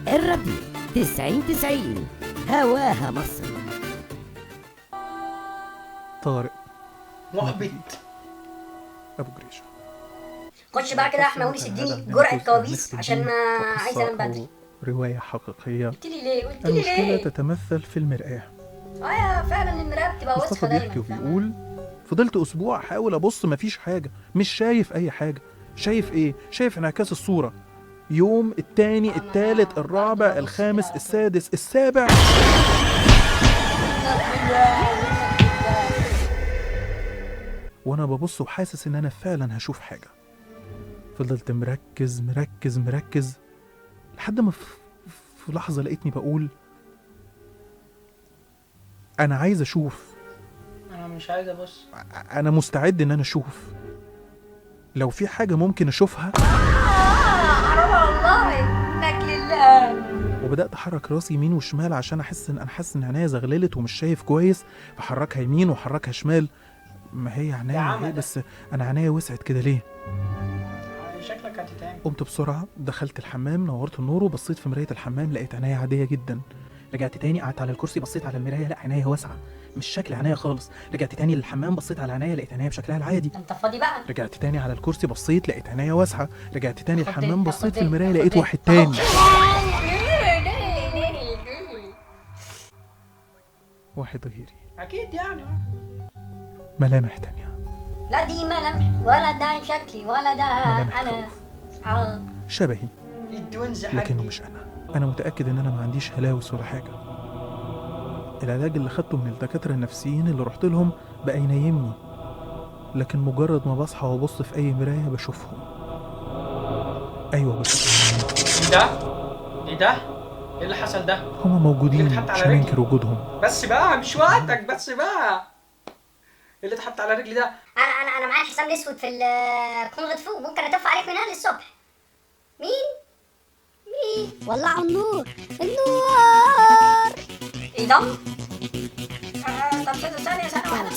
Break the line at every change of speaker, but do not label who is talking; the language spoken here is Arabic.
الراديو 90 هواها مصر.
طارق
محبط.
ابو جريشه.
خش بقى كده يا احمد ونس، اديني جرعه كوابيس عشان ما عايز انام بدري.
روايه حقيقيه.
قلت لي ليه؟ قلت لي
المشكله
ليه؟
تتمثل في المرآة.
يا فعلا المرايه بتبقى
مصطفى
وسخه
بيحكي
دايما.
وبيقول فضلت اسبوع احاول ابص مفيش حاجه، مش شايف اي حاجه. شايف ايه؟ شايف انعكاس الصوره. يوم التاني التالت الرابع الخامس السادس السابع. وانا ببص وحاسس ان انا فعلا هشوف حاجه. فضلت مركز مركز مركز لحد ما في لحظه لقيتني بقول انا عايز اشوف.
انا مش عايز ابص.
انا مستعد ان انا اشوف. لو في حاجه ممكن اشوفها.
حرام والله انك لله.
وبدات احرك راسي يمين وشمال عشان احس ان عينيا زغللت ومش شايف كويس. بحركها يمين وحركها شمال. ما هي عينيا ايه بس انا عينيا وسعت كده ليه؟
شكلك هتتعمل.
قمت بسرعه دخلت الحمام، نورت النور وبصيت في مرايه الحمام لقيت عينيا عاديه جدا. رجعت تاني قعدت على الكرسي بصيت على المرايه، لا عينيا واسعه مش شكل عينيا خالص. رجعت تاني للحمام بصيت على عينيا لقيت عينيا بشكلها العادي.
انت فاضي بقى؟
رجعت تاني على الكرسي بصيت لقيت عينيا واسعه. رجعت تاني
تاخد
الحمام
إيه؟
بصيت
تاخد
في
إيه؟
المرايه
تاخد
لقيت
إيه؟
واحد تاني. واحد غيري،
اكيد يعني.
ملامح تانية.
لا دي ملامح ولا ده شكلي ولا ده
ملامح
انا.
شبهي
الدونز حقي.
لكنه مش انا متاكد ان انا ما عنديش هلاوس ولا حاجه. العلاج اللي خدته من الدكاتره النفسيين اللي رحت لهم بقى ينيمني، لكن مجرد ما بصحى وابص في اي مرايه بشوفهم. ايوه بشوفهم.
ايه ده؟ ايه اللي حصل ده؟
هما موجودين
اللي بيتحط على
عشان
رجلي.
انكر وجودهم.
بس بقى مش وقتك، بس بقى. ايه اللي اتحط على رجلي ده؟
انا معايا الحسام الاسود في الكونغ فو، ممكن اتف عليك من هنا للصبح. مين؟
ولعوا النور.
ايه ده؟ طب ثانية واحدة.